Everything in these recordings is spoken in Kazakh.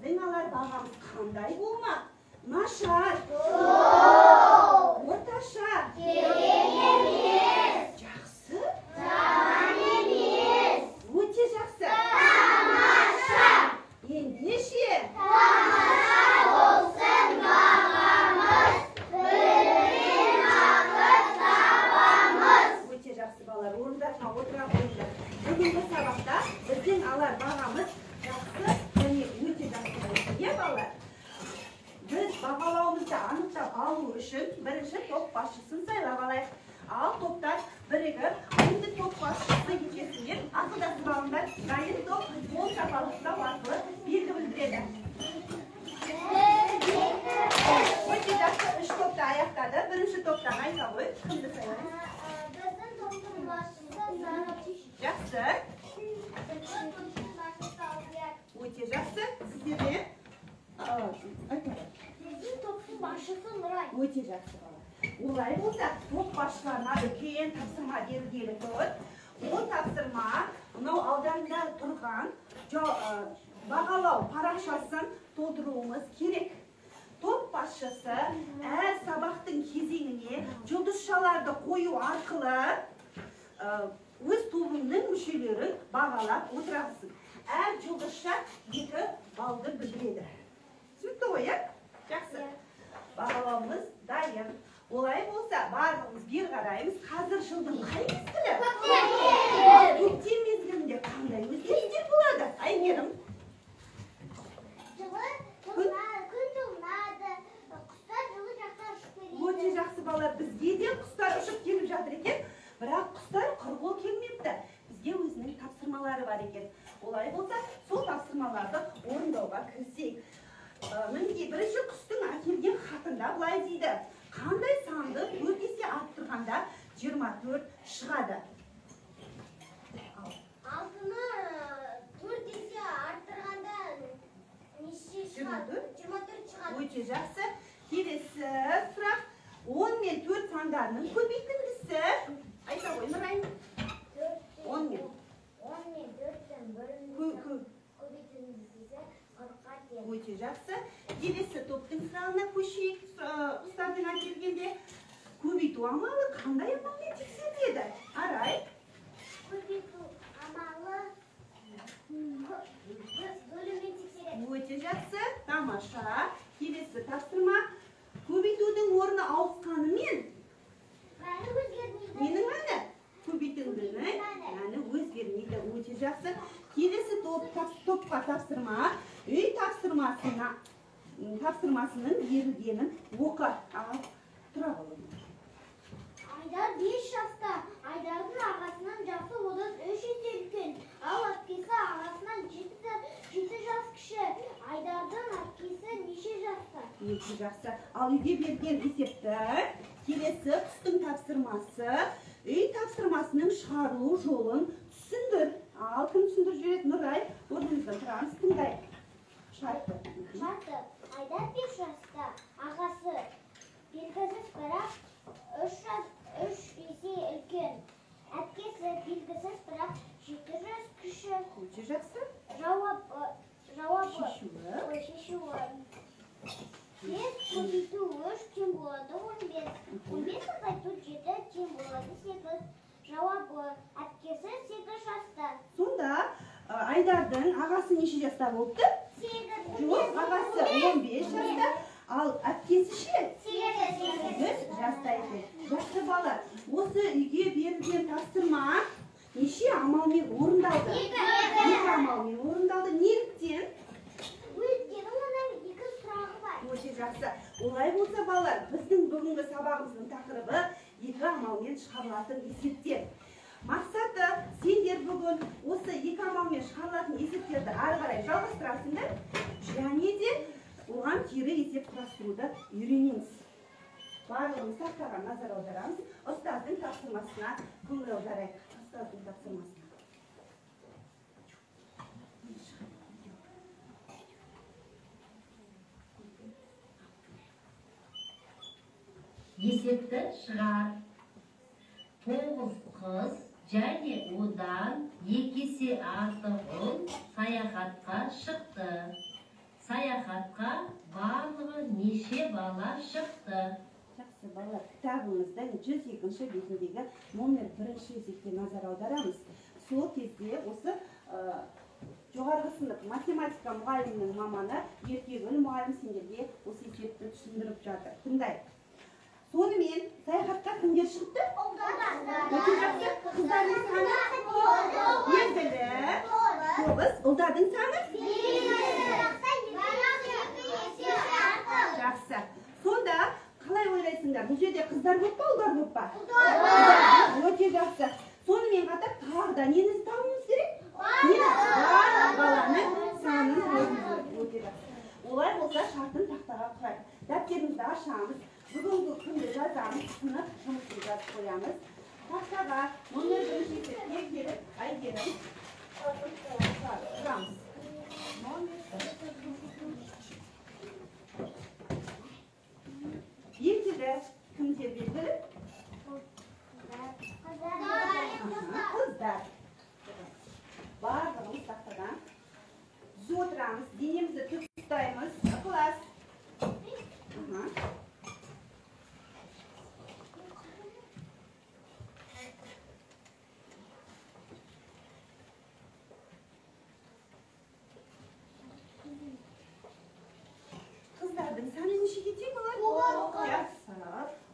біздің алар бағамыз қандай болмақ? Нашар. Орташа. Керек емес. Жақсы. Жаман емес. Өте жақсы. Тамаша. Ендеше. Тамаша болсын бағамыз. Бірден ақыр табамыз. Өте жақсы балалар. Орындарына отыра қойыңдар. Бүгінгі сабақта біздің алар бағамыз жақсы және өте жақсы болды. Иә балалар? Біз бағалауымызды анықтап алу үшін бірінші топ басшысын сайлап алайық. Ал топтар бірігіп, енді топ басшысы екесінен ақылдасып алыңдар. Дайын топ ол шапалықтау арқылы белгі білдіреді. Өте жақсы үш топты аяқтады. Бірінші топтан айта ғой. Кімді сайлаймыз? Біздің топтың басшысы Зарып. Жақсы. Біздің топтың басшысы Алдияр. Өте жақсы. Сіздерде? Біздің топтың басшысы Нұрай. Өте жақсы бала. Олай болса, топ басшыларына үлкен тапсырма берілгелі тұр. Ол тапсырма мынау алдарында тұрған бағалау парақшасын толтыруымыз керек. Топ басшысы әр сабақтың кезеңіне жұлдызшаларды қою арқылы өз тобының мүшелерін бағалап отырасың. Әр жұлдызша 2 балды білдіреді. Түсінікті ғой, иә? Жақсы. Бағалауымыз дайын. Олай болса, барлығымыз бер қараймыз. Қазір жылдың қай мезгілі? Көктем мезгілінде қандай өзгерістер болады? Айгерім. Күн жылынады, құстар жылы жаққа ұшып келеді. Өте жақсы балалар, бізге де құстар ұшып келіп жатыр екен. Бірақ құстар құр қол келмепті. Бізге өзінің тапсырмалары бар екен. Олай болса, сол тапсырмаларды орындауға кірісейік. Мінекей бірінші құстың әкелген хатында былай дейді. Қандай санды 4 есе арттырғанда 24 шығады? Алтыны 4 есе арттырғанда неше шығады? 24 шығады. Өте жақсы. Келесі сұрақ. 10 мен 4 сандарының көбейтіндісі. Айта ғой, Нұрай. 10 мен 4-тен көбейтіндісі 40-қа тең. Өте жақсы. Келесі топтың сұрағына көшейік. Құстардың әкелгенде көбейту амалы қандай амалмен тексеріледі? Арай. Көбейту амалы бөліммен тексереді. Өте жақсы. Тамаша. Келесі тапсырма. Көбейтудің орны ауысқанымен Мәні өзгермейді. ненің мәні? Көбейтудің мәні өзгермейді. Өте жақсы. Келесі топқа тапсырма. Үй тапсырмасының берілгенін оқы. Тұра қалың. Айдар 5 жаста. Айдардың ағасынан жасы одан 3 есе үлкен. Ал әпкесі ағасынан 7 жас кіші. Айдардың әпкесі неше жаста? Өте жақсы. Ал үйге берген есепті келесі құстың тапсырмасы, үй тапсырмасының шығарылу жолын түсіндір. Ал кім түсіндір жүреді? Нұрай, орныңыздан тұрамыз, тыңдай. Шарты. Айдар 5 жаста. Ағасы белгісіз бірақ 3 есе үлкен. Әпкесі белгісіз бірақ 7 жас кіші. Өте жақсы. Шешуі. 5 көбейту 3 тең болады 15. 15 азайту 7 тең болады 8. Жауабы әпкесі 8 жаста. Сонда Айдардың ағасы неше жаста болыпты? 8. Жоқ, ағасы 15 жаста, ал әпкесі ше? 8 жаста екен. Жақсы бала, осы үйге берілген тапсырма неше амалмен орындалды? 2 амалмен орындалды. Неліктен? Өйткені оның 2 сұрағы бар. Өте жақсы. Олай болса балалар, біздің бүгінгі сабағымыздың тақырыбы 2 амалмен шығарылатын есептер. Мақсаты сендер бүгін осы 2 амалмен шығарылатын есептерді ары қарай жалғастырасыңдар, және де оған кері есеп құрастыруды үйренеміз. Барлығымыз тақтаға назар аударамыз. Ұстаздың тапсырмасына көңіл аударайық. Ұстаздың тапсырмасына. Есепті шығар. 9 қыз және одан 2 есе артық ұл саяхатқа шықты. Саяхатқа барлығы неше бала шықты? Жақсы балалар, кітабымыздың 102-ші бетіндегі номер 1-ші есепке назар аударамыз. Сол кезде осы жоғарғы сынып математика мұғалімінің маманы Еркегүл мұғалім сендерге осы есепті түсіндіріп жатыр. Тыңдай. Сонымен саяхатқа кімдер шықты? Өте жақсы. Қыздардың саны белгілі. 9. Ұлдардың саны? Жақсы. Сонда қалай ойлайсыңдар? Бұл жерде қыздар көп па, ұлдар көп па? Өте жақсы. Сонымен қатар тағы да нені табуымыз керек? Барлық баланың санын өте жақсы. Олай болса шартын тақтаға құрайық. Дәптерімізді ашамыз. Бүгінгі күнді жазамыз, сынып жұмысын жазып қоямыз. Тақтаға номер 1-ші есепке келіп, Әйгерім тұрамыз. Белгілі кімдер белгілі? Қыздар. Барлығымыз тақтадан түзу отырамыз, денемізді тік ұстаймыз. Ықылас. Қыздардың саны нешеге тең болады? Жақсы.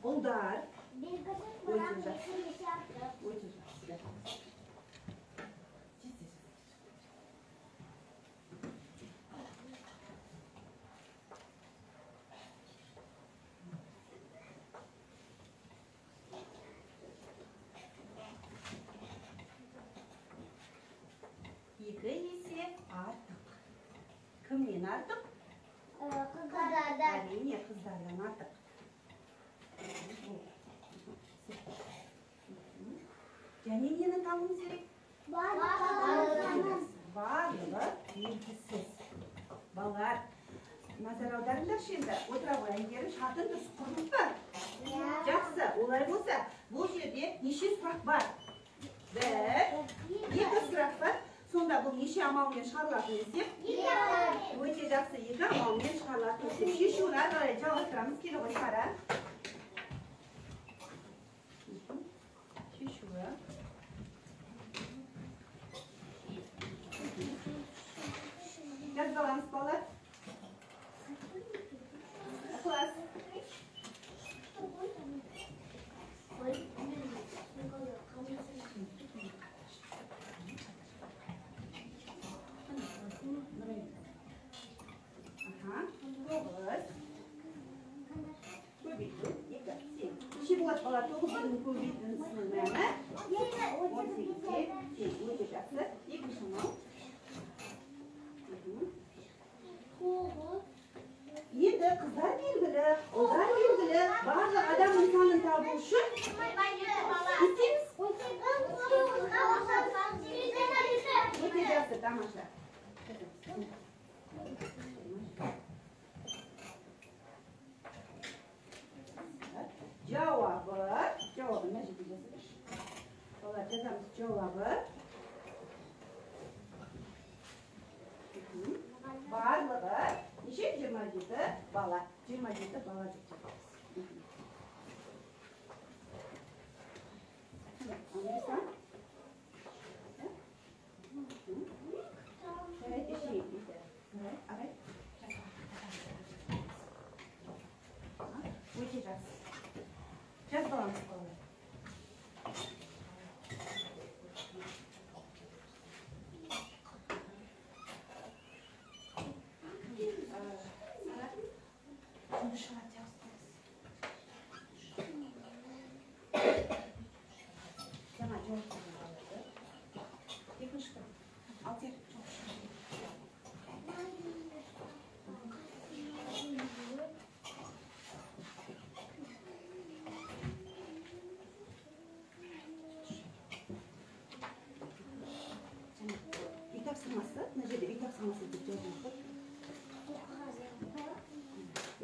Ұлдар. Өте жақсы. Екі есе артық. Кімнен артық? Әрине, қыздардан артық. Және нені табуымыз керек? Барлығы белгісіз. Балалар, назар аударыңдаршы енді. Отыра ғой, Әйгерім шартын дұрыс құрдық па? Жақсы, олай болса, бұл жерде неше сұрақ бар? Екі сұрақ бар. Сонда бұл неше амалмен шығарылатын есеп? Өте жақсы, екі амалмен шығарылатын есеп. Шешуін ары қарай жалғастырамыз. Келе ғой, қара. Шешуі. Жазып аламыз, балалар. Ықылас. Неше болады балалар? 9-ның көбейтіндісінің мәні? 18-ге тең. Өте жақсы. Екінші амал. Енді қыздар белгілі, ұлдар белгілі, барлық адамның санын табу үшін істейміз. Өте жақсы, тамаша. Жауабы мына жерде жазыңызшы. Олар жазамыз жауабы. Барлығы неше? 27 бала. 27 бала деп жазамыз. Anlıyorsan? Evet, eşeği. Evet, evet. Uçacağız. Just balance color.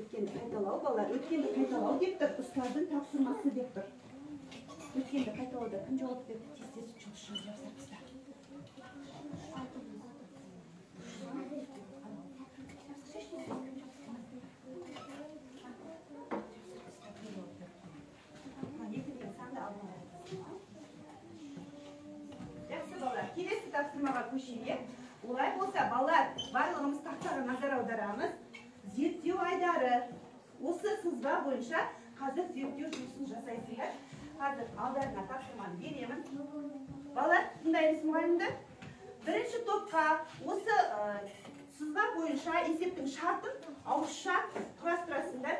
Өткенді қайталау, балалар, өткенді қайталау деп тұр, ұстаздың тапсырмасы деп тұр. Өткенді қайталауда кім жауап берді? Тез-тез жұмысшылар жасапсыздар. sızba boyunca hazır zerttөө жұмысын жасайсыңдар. Hazır alдарына тапсырманы беремін. Балалар, тыңдаймыз мұғалімді. Бірінші топқа осы сызба бойынша есептің шартын ауызша құрастырасыңдар.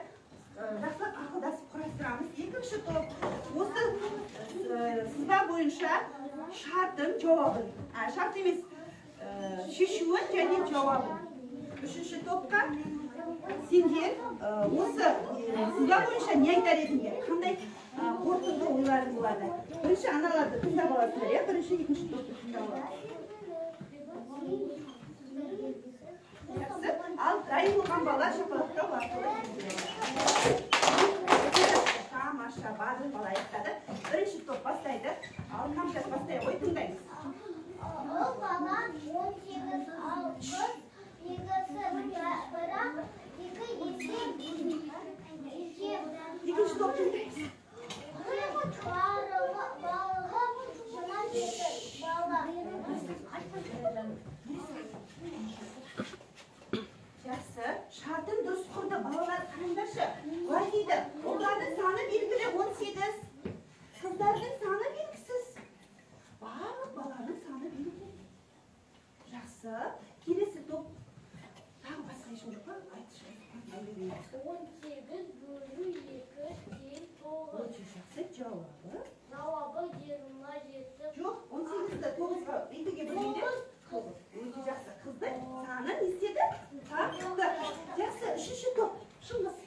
Жақсылап ақылдасып құрастырамыз. Екінші топ осы сызба бойынша шартын, жауабын, шарт емес, шешуін және жауабын. Үшінші топқа сендер осы сызба бойынша не айтар едіңдер? Қандай қорытынды ойларың болады? Бірінші аналарды тыңдап аласыңдар, иә? Бірінші, екінші топты тыңдап аласыңдар. Ал дайын болған бала шапалақтау арқылы тамаша, барлық бала аяқтады. Бірінші топ бастайды. Алдынан бастай ғой, тыңдаймыз. Ол балам 18 ал қыз, екінші бірақ екінші топ тыңдаймыз. Жақсы, шартын дұрыс құрды. Балалар қараңдаршы. Былай дейді, олардың саны белгілі 18. Қыздардың саны белгісіз. Барлық баланың саны белгілі. Жақсы, келесі топ. Тағы басқа ешкім жоқ па? Айтшы. 18 бөлу 2 тең 9. Өте жақсы, жауабы. Жауабы 27. Жоқ, 18-ді 9-ға 2-ге бөлгенде. Өте жақсы. Қыздың саны не істеді? Тақты. Жақсы, үшінші топ. Шыңғыс.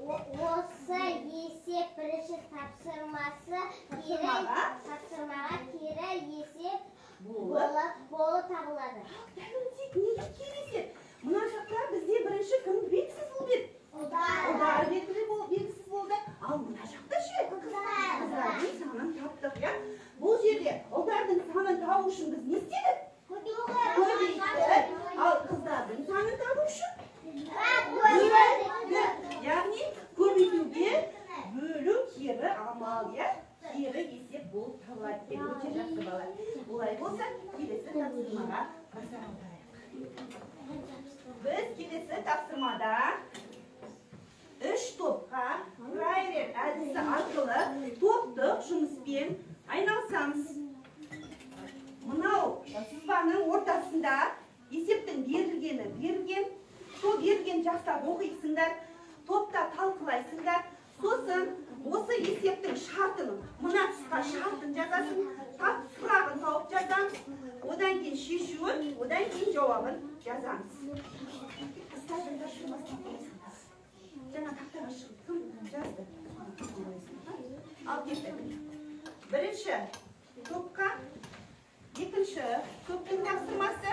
Осы есеп бірінші тапсырмаға кері есеп болып табылады. Дәл өтейік, неге кері есеп? Мына жақта бізде бірінші кім белгісіз болды? Ұлдар белгісіз болды. Ал мына жақта ше? Қыздардың санын таптық, иә? Бұл жерде ұлдардың санын табу үшін біз не істедік? Көбейтті. Ал қыздардың санын табу үшін? Яғни көбейтуге бөлу кері амал, иә? Кері есеп болып табылады. Өте жақсы бала. Олай болса, келесі тапсырмаға баса қалдырайық. Біз келесі тапсырмада 3 топқа прайрер әдісі арқылы топтық жұмыспен айналысамыз. Мынау сызбаның ортасында есептің берілгені берілген. Сол берілген жақтап оқисыңдар, топта талқылайсыңдар. Сосын осы есептің шартын, мына тұсқа шартын жазасың, сұрағын тауып жазамыз. Одан кейін шешуін, одан кейін жауабын жазамыз. Жаңа тақтаға шығып, кім жазды? Ал кетті. Бірінші топқа, екінші топтың тапсырмасы,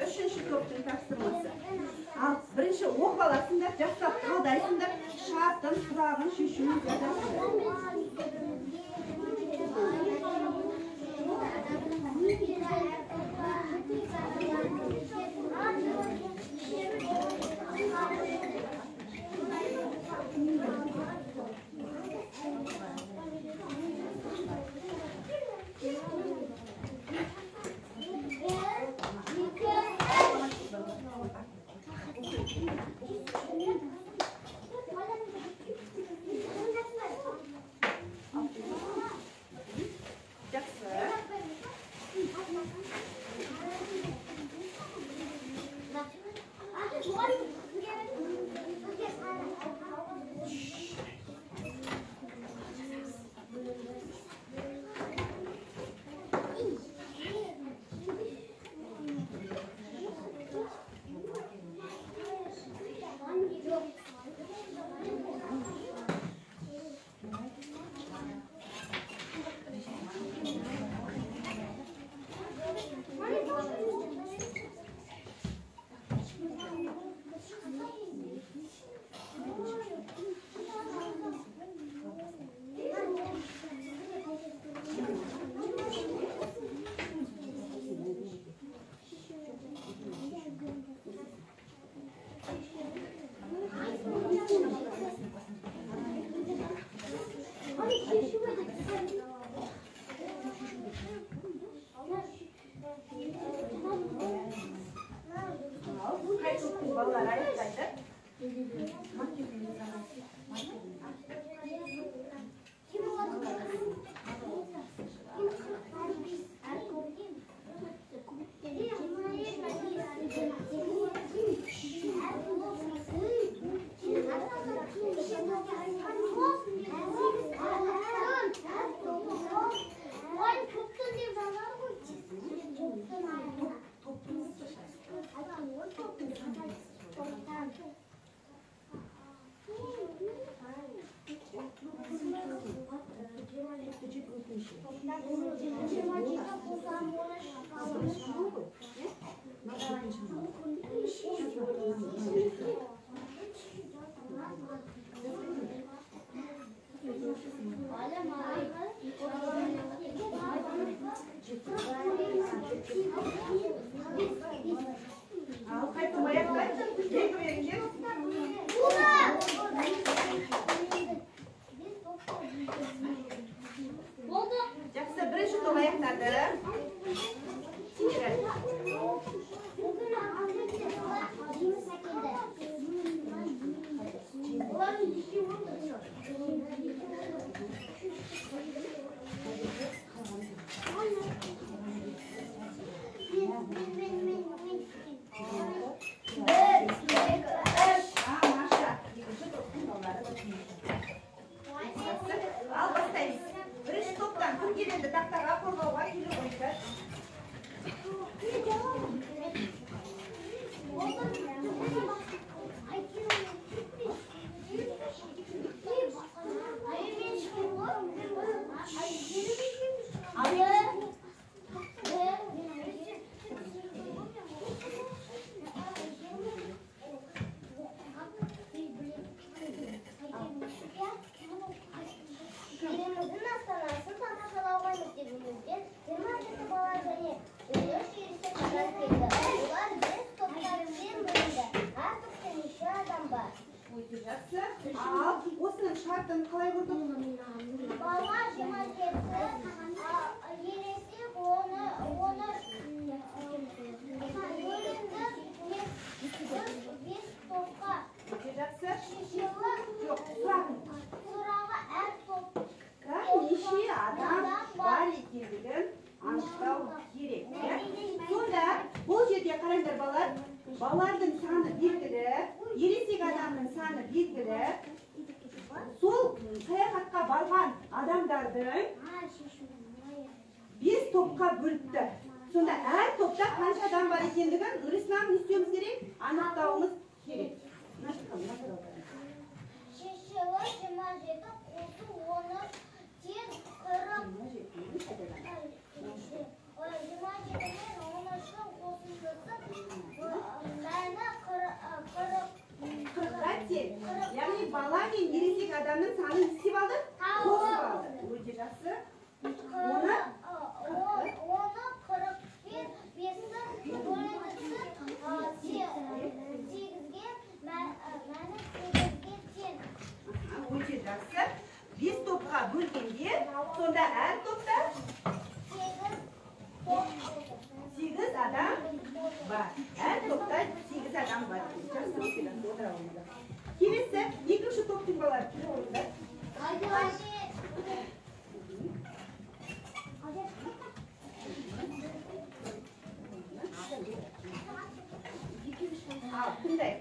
үшінші топтың тапсырмасы. Ал бірінші оқып аласыңдар, жақтап талдайсыңдар, шартын, сұрағын, шешуін жазасыңдар. Al kayıtım ayaklar. Ne görecek? Жақсы, бірінші топ аяқтады. Ал бастаймыз. Бірінші топтан кім келеді тақтаға қорғауға келу қойды. Еліміздің астанасы тамашалауға мектебімізден 27 бала және 3 қатар келді. Олар 5 топқа бөлінді. Әр топта неше адам бар? Өте жақсы. Ал осының шартын қалай көрдің? Бала 27, ересек 13 бөлінді 5 топқа. Өте жақсы. Шешелі Жоқ, сұрағын. сұраға әр топ Неше адам бар екендігін анықтау керек. Сонда бұл жерде қараңдар балалар, балалардың саны белгілі, ересек адамның саны белгілі. Сол саяхатқа барған адамдардың 5 топқа бөліпті. Сонда әр топта қанша адам бар екендігін Нұрислам не істеуіміз керек? Анықтауымыз керек. Шешелі 27, қосы 13, тең 40. 27-мен 13-дің қосындысы мәні 40-ға тең. Яғни бала мен ересек адамның санын істеп алды? Қосып алды. Өте жақсы. Оны 41, 5-дің бөлінісі 8-ге мәні 8-ге тең. Өте жақсы. 5 топқа бөлгенде, сонда әр топта 8 адам бар. Әр топта 8 адам бар. Жақсы, отыра алыңыздар. Келесі, екінші топтың балалары келе орындар. Ал, тыңдай.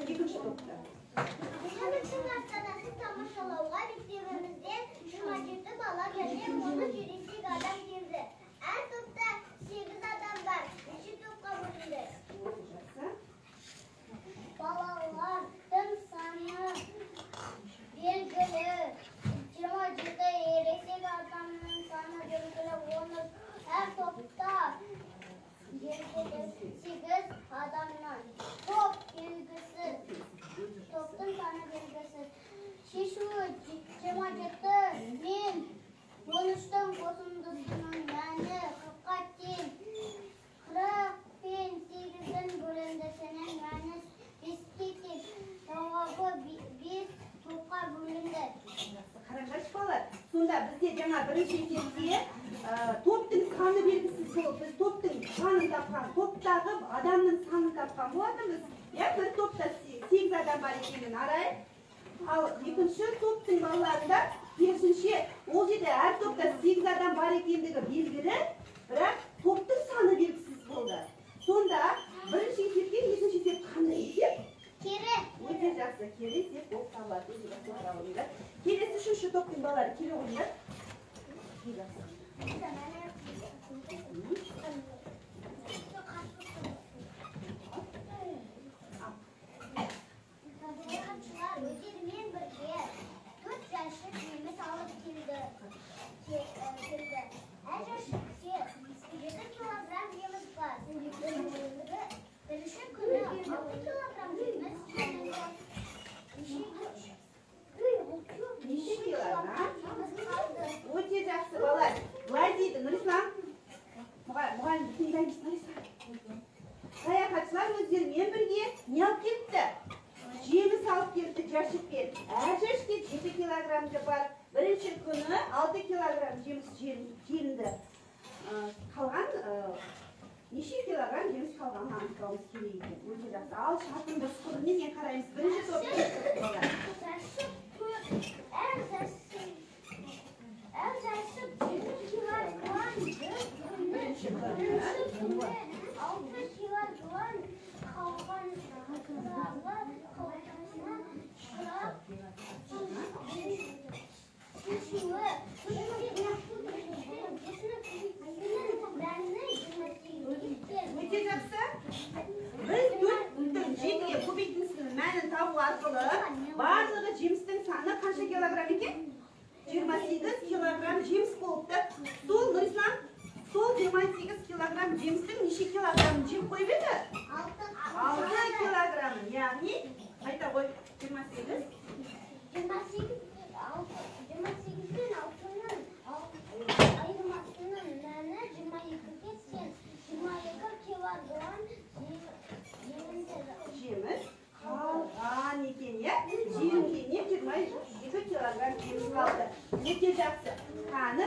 Екінші топта. Еліміздің астанасы тамашалауға мектебімізден 27 бала және 13 ересек адам келді. Әр топта 8 адам бар. Неше топқа бөлінді? Балалардың саны белгілі. 27 ересек адамның саны белгілі. 13 әр топта 8 адамнан. Топ белгісі. Топтың саны белгісі. Шешуі 27 мен 13-тің қосындысының мәні 40-қа тең. 40 пен 8-дің бөліндісінің мәні 5-ке тең. Жауабы 5 топқа бөлінді. Қараңдаршы балалар, сонда бізде жаңа бірінші есепте топтың саны белгісі сол. Біз топтың санын тапқан, топтағы адамның санын тапқан болатынбыз. Бір топта 8 сегіз адам бар екенін арай. Ал екінші топтың балаларында керісінше ол жерде әр топта 8 адам бар екендігі белгілі, бірақ топтың саны белгісіз болды. Сонда бірінші есепке екінші есеп қандай есеп? Кері. Өте жақсы, кері есеп болып табылады. Келесі үшінші топтың балалары келе ойындар. Өздерімен бірге 4 жәшік жеміс алып келді. Әр жәшікте 7 килограмм жеміс бар. Бірінші күні 6 килограмм жеміс Неше килограмм? қалды. Өте жақсы балалар. Былай дейді, Нұрислам. Мұғалім тыңдаймыз, Нұрислам. Саяхатшылар өздерімен бірге не алып кетті? Жеміс алып кетті жәшікпен. Әр жәшікте 7 килограммды бар. Бірінші күні 6 килограмм жеміс желінді. Қалған неше килограмм жеміс қалғанын анықтауымыз керек екен. Өте жақсы. Ал шартын дұрыс құрымен қараймыз. Бірінші топты Әр жәшік 7 килограмм. бірінші күні 6 килограмм қалған Өте жақсы. Біз 4-тің 7-ге көбейтіндісінің мәнін табу арқылы барлығы жемістің саны қанша килограмм екен? 28 килограмм жеміс болыпты. Сол Нұрислам, сол 28 килограмм жемістің неше килограммын жеп қойып еді? 6 килограммын, яғни қайта қой 28 28-пен 6-ның айырмасының мәні 22-ге тең. 22 килограмм жеміс қалған екен, иә? Жиырмадан 22 килограмм жеміс қалды. Өте жақсы. Қаны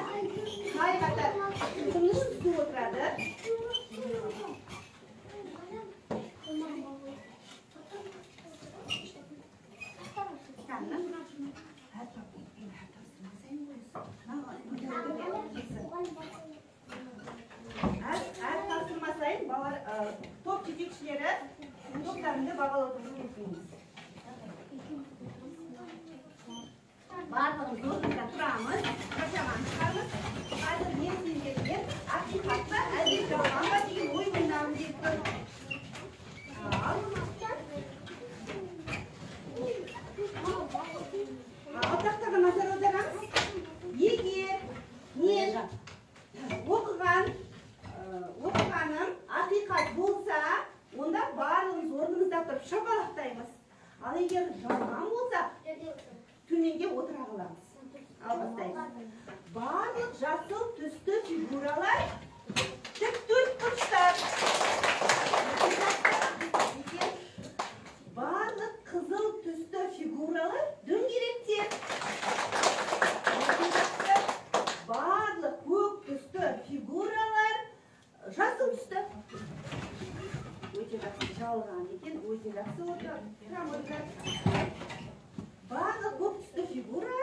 қай қатар тыныш түсіп отырады? Әр тапсырма сайын топ жетекшілері топтарында бағалауды өтеміз. Барлығымыз орнында тұрамыз, қашаман шығамыз. Қазір мен сендерге ақиқатта әлде жалған ба деген ой ойнауым деп тұр. Ал тақтаға назар аударамыз. Егер мен оқығаным ақиқат болса, онда барлығымыз орнымызда тұрып шапалақтаймыз. Ал егер жалған болса, төменге отыра қаламыз. Ал бастаймыз. Барлық жасыл түсті фигуралар тік төртбұрыштар. Барлық қызыл түсті фигуралар дөңгелектер. Барлық көк түсті фигуралар жасыл түсті. Өте жақсы жалған екен, өте жақсы отырады. Барлық көк түсті фигура,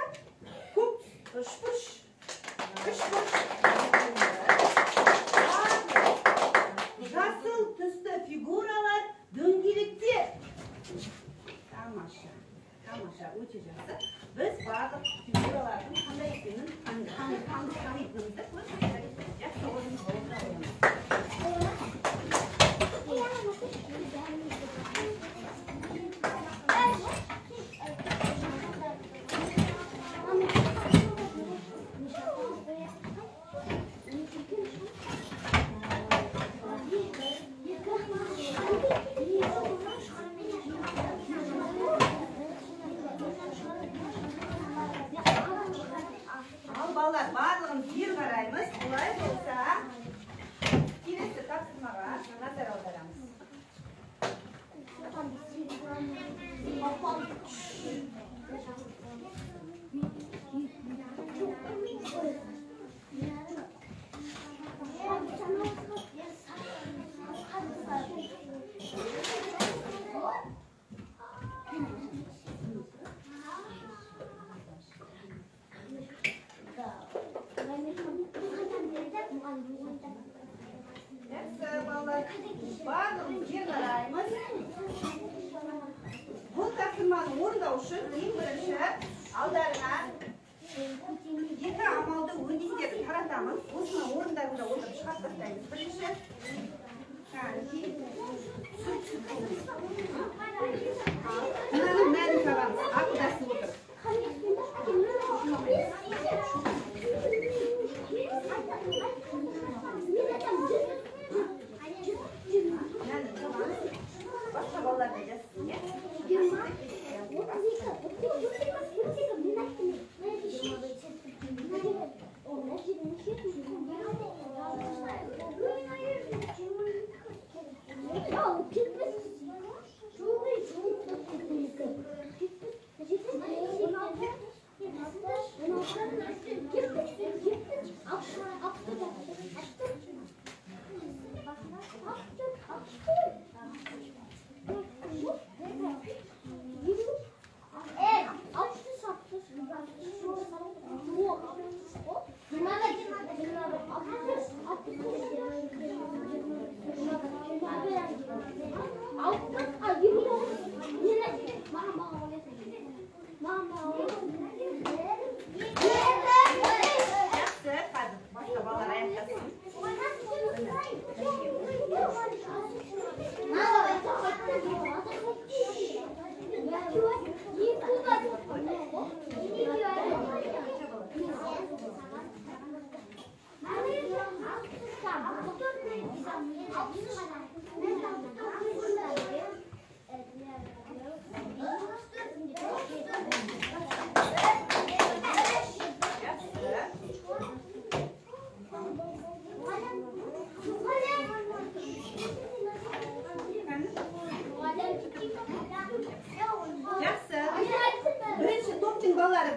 көк үшбұрыш. Жасыл түсті фигуралар дөңгелектер. Тамаша, тамаша, өте жақсы. Біз барлық фигуралардың қандай екенін танитынымызды жақсы орнымызға отырамыз. Ал балалар, барлығын жер қараймыз. Бұлай болса, келесі тапсырмаға назар аударамыз. үшін ең бірінші алдарына екі амалды өңдеңдерді таратамыз. Осыны орындарында отырып шығарып тастаймыз. Бірінші мынаның мәнін табамыз. Ақылдасып отырып. Başka ballar da yazsın ya.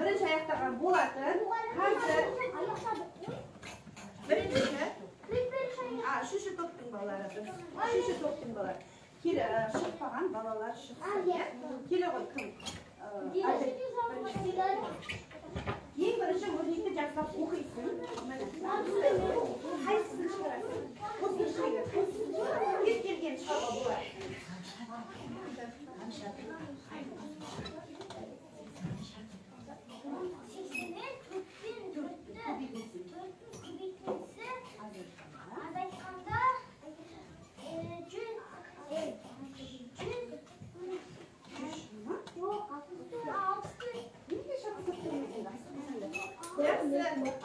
Birinci ayaktаған болатын. Қазір үшінші топтың балалары. Үшінші топтың балалары. Келі шықпаған балалар шықсын. Келі ғой кім? Ең бірінші өрнекті жасап оқисың. Қайсысын шығарасың? Қосын шығайық. Кез келген шығауға болады.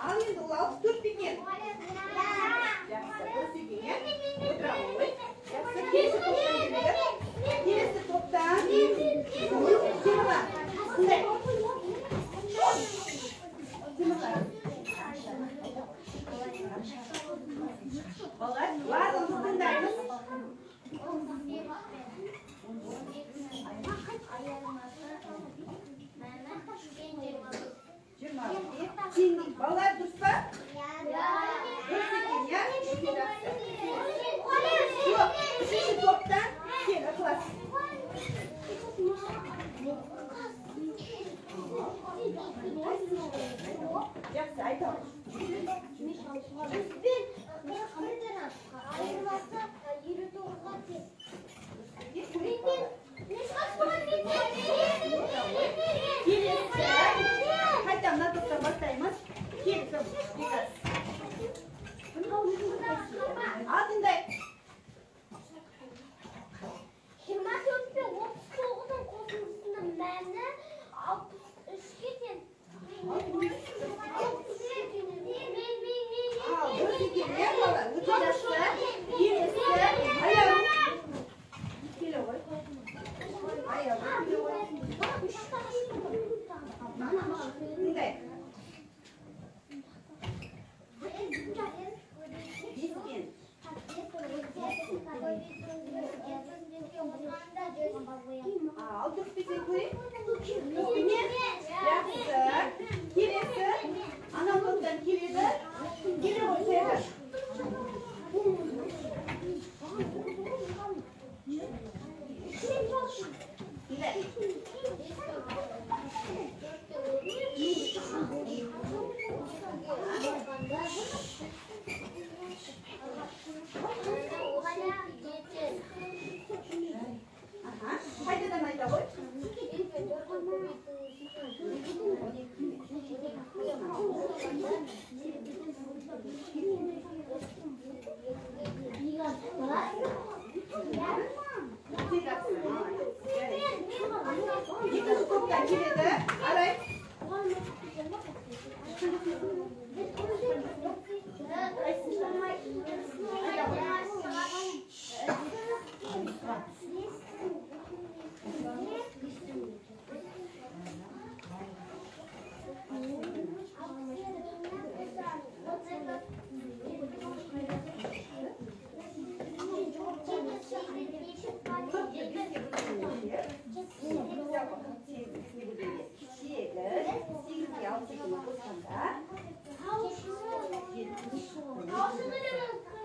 Al енді ол 64 деген. Келесі топтан барлығымыз тыңдаймыз. Балалар дұрыс па? Дұрыс екен, я? Жоқ, үшінші топтан кел, ықылас. Жақсы, айтамын. Қайта мына топтан бастаймыз. Келісім. Алдыңдай. 24 пен 39-ның қосындысының мәні 63-ге тең. Дұрыс екен, иә бала? Өте жақсы. Келесі. Аяғым. Келе ғой. Аяғым. Келе ғой. Тыңдай. Al dörtbesen koyayım. Dörtbene. Yaxşı. Kelesi. Anam toptan keledi. Kele koy sayılır. Haydi da mayda koy. İkinci toptan girdi. Arayın.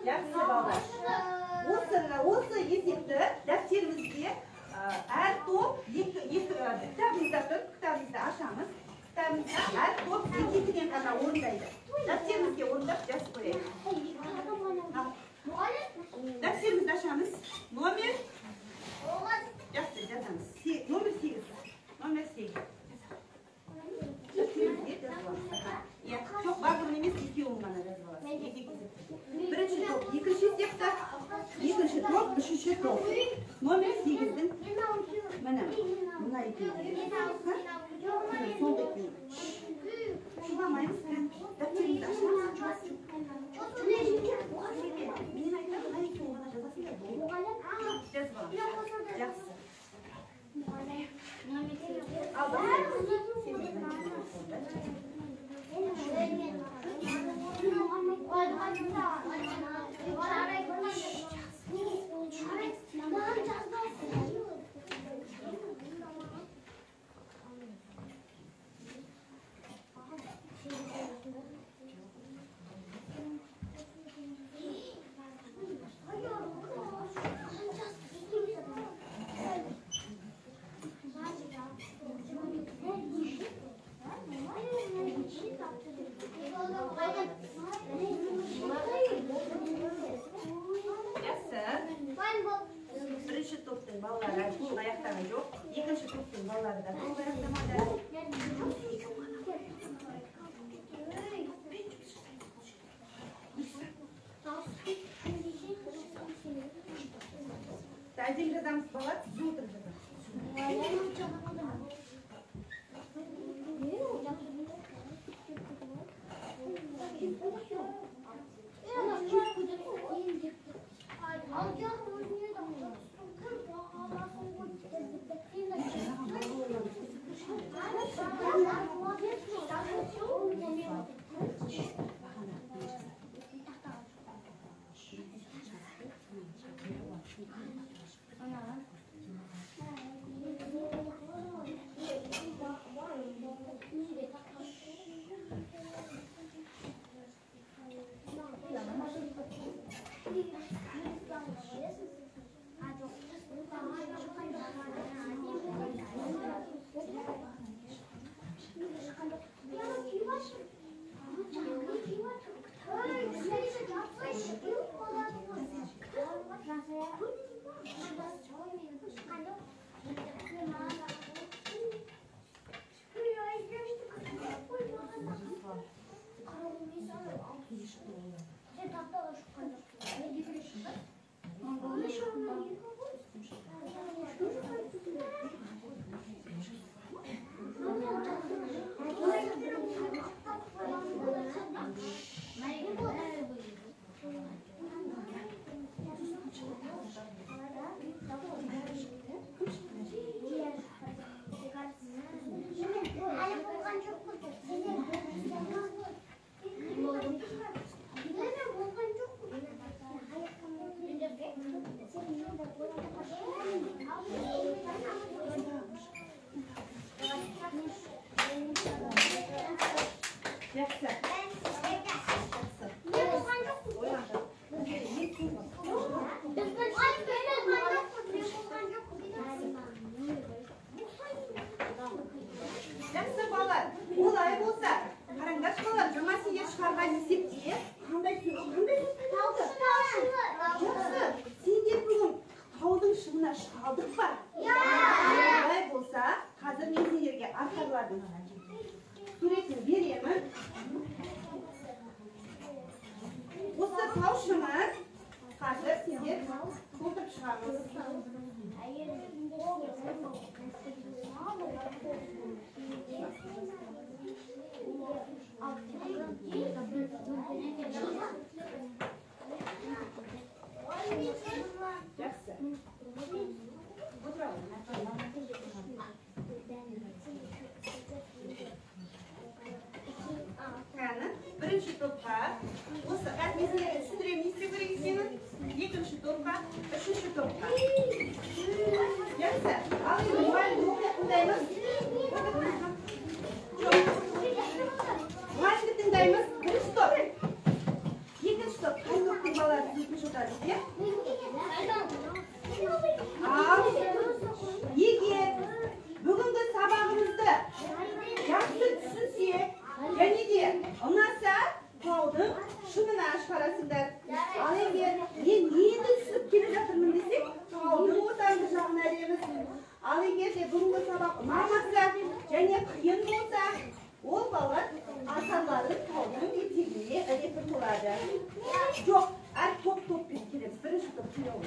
Yaxshi bolalar. Осы есепті дәптерімізге әр топ кітабымызды ашамыз. Кітабымызда әр топ екіншіден ғана орындайды. Дәптерімізге орындап жазып қояйық. Дәптерімізді ашамыз. Номер жақсы жазамыз. Номер 8. Номер 8. Жоқ, барлығын емес, екеуін ғана жазып аласыз. Бірінші топ, екінші есепті, екінші топ, үшінші топ. Номер 8-дің міне, мына екеуін. Сол екеуін. Шуламаймыз. Дәптерімізді ашамыз. Мен айтамын, мына екеуін ғана жазасыңдар. Жазып аламыз. Жақсы. Ал бірінші топтың балалары толық аяқтаған жоқ. Екінші топтың балалары да толық аяқтамады. Әдем жазамыз бала, сіз отырып жазамыз. Surетін беремін. Жақсы. Отыра Қаны, бірінші топқа осы әдмезілерді сіндіремін не істеу керек сенің? Екінші топқа, үшінші топқа. Жақсы. Ал енді мұғалімді оқиды тыңдаймыз. Мұғалімді тыңдаймыз. Бірінші топ. Екінші топ. Қай топтың балалары екінші отырады, иә? Ал егер бүгінгі сабағымызды жақсы түсінсек, және де ұнаса, таудың шыңына шығарасыңдар. Ал егер мен нені түсініп келе жатырмын десек, таудың ортаңғы жағына ілеміз. Ал егер де бүгінгі сабақ ұнамаса және қиын болса, ол балалар асарларын таудың етегіне ілетін болады. Жоқ, әр топ-топпен келеміз. Бірінші топ келе ғой.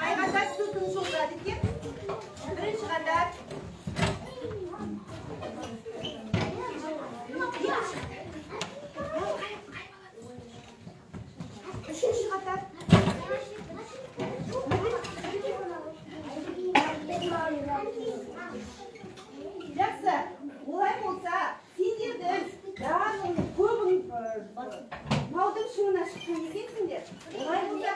Қай қатар түтін соғады екен? Бірінші қатар. Үшінші қатар. Жақсы, олай болса, сендердің барлығың көбің малдың шыңына шыққан екенсіңдер. Олай болса,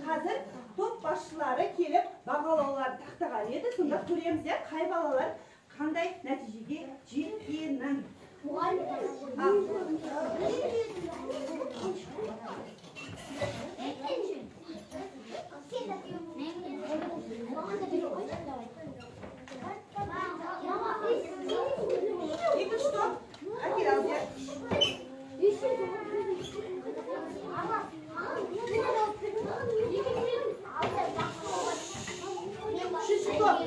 қазір топ басшылары келіп бағалауларды тақтаға іледі, сонда көреміз, қай балалар қандай нәтижеге жеткенін. Екінші топ, әкел алдия. Үшінші топ.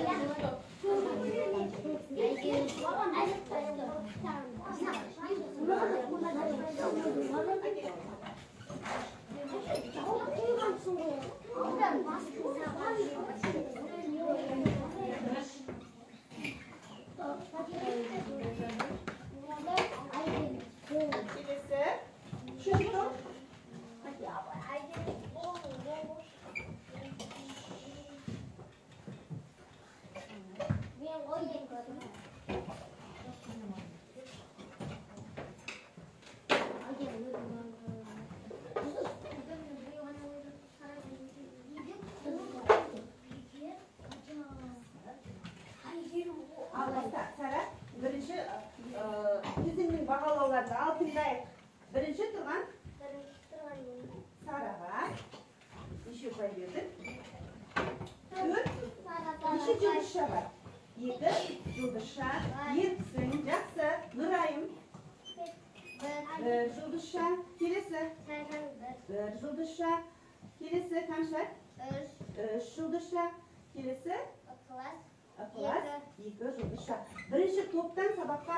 Келесі. Үшінші топ. Сара, бірінші тізімнің бағалауларды ал тыңдайық. Бірінші тұрған Сараға неше ұпай бердік? 4. Неше жұлдызша бар? 2 жұлдызша. Ерксің, жақсы. Нұрайым. 1 жұлдызша. Келесі. 1 жұлдызша. Келесі қанша? 3 жұлдызша. Келесі? Ықылас. 2 жұлдызша. Бірінші топтан сабаққа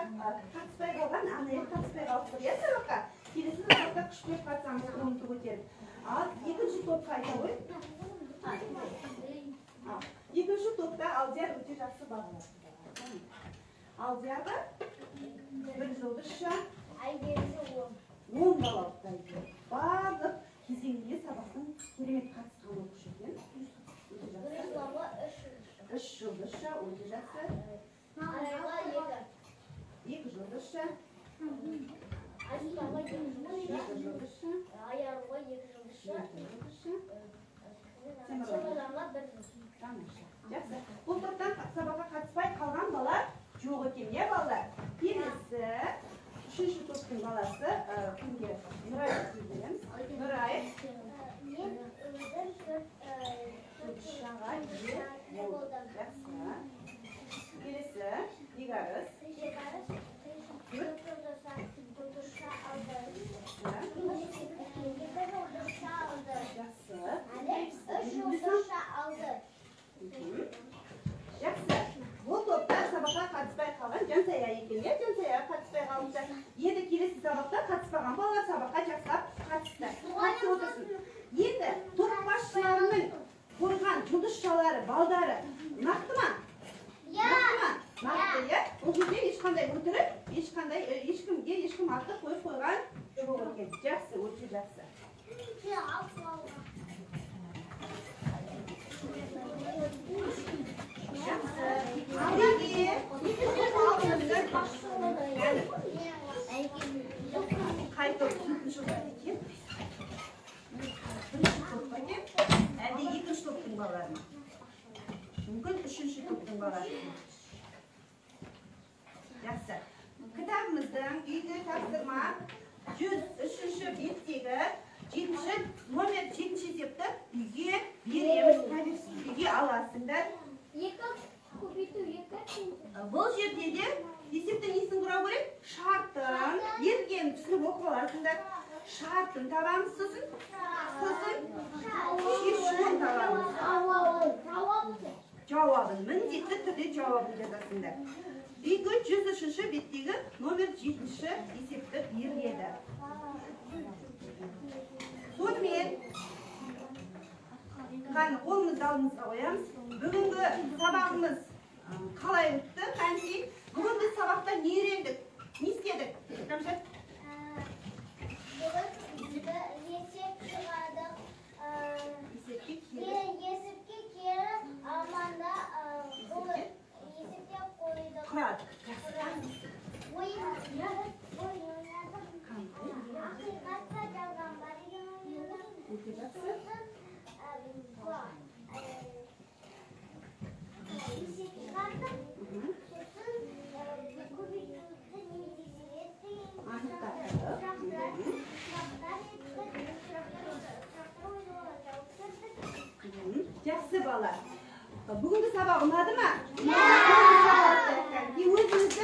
қатыспай қалған, анайы қатыспай қалып тұр, сабаққа. Келесі сабаққа күш беріп қатсаңыз қолыңызды көтеріп. Ал екінші топқа айта ғой. Екінші топта Алдияр өте жақсы бағалады. Алдиярға бір жұлдызша 10 бал алыпты. Барлық кезеңінде сабақтың керемет қатысқан оқушы екен. 3 жұлдызша өте жақсы. 2 жұлдызша. 2 жұлдызша. Жақсы. Бұл топтан сабаққа қатыспай қалған бала жоқ екен, не балалар? Келесі үшінші топтың баласы кімге? Нұрай сөздеріміз. Нұрай. Жақсы. Келесі Игарыз. Жақсы. Бұл топта сабаққа қатыспай қалған Жансая екен, Жансая қатыспай қалыпты. Енді келесі сабақта қатыспаған балалар сабаққа жақсылап қатысты. Қатысып отырсын. Енді топ басшыларының қойған жұлдызшалары, балдары нақты ма? Нақты, иә? Бұл жерде ешқандай өтірік, ешкімге ешкім артық қойып қойған жоқ екен. Жақсы, өте жақсы. Қайтып екінші топқа екен. Бірінші топқа екен. Әлде екінші топтың балалары ма? Мүмкін үшінші топтың балалары. Жақсы. Кітабымыздың үйде тапсырма 103-ші беттегі номер 7-ші есепті үйге береміз. Үйге аласыңдар. Бұл жерде де есепті несін құрау керек? Шартын, берген түсініп оқып аласыңдар. Шартын табамыз, сосын шешуін табамыз. Жауабын, міндетті түрде жауабын жазасыңдар. Үйге 103-ші беттегі номер 7-ші есепті беріледі. Сонымен, қолымызды алдымызға қоямыз. Бүгінгі сабағымыз қалай өтті? Қанси, бүгінгі сабақта не үйрендік? Не істедік? Кәмшат? Есепке келіп, аманда есепке қойдық. Құрадық. Ақиқатқа жалған бар екен ойында. Өте жақсы. Есеп шығардық. Сосын көбейтуді немесе Жақсы бала. Бүгінгі сабақ ұнады ма? Өзіңізді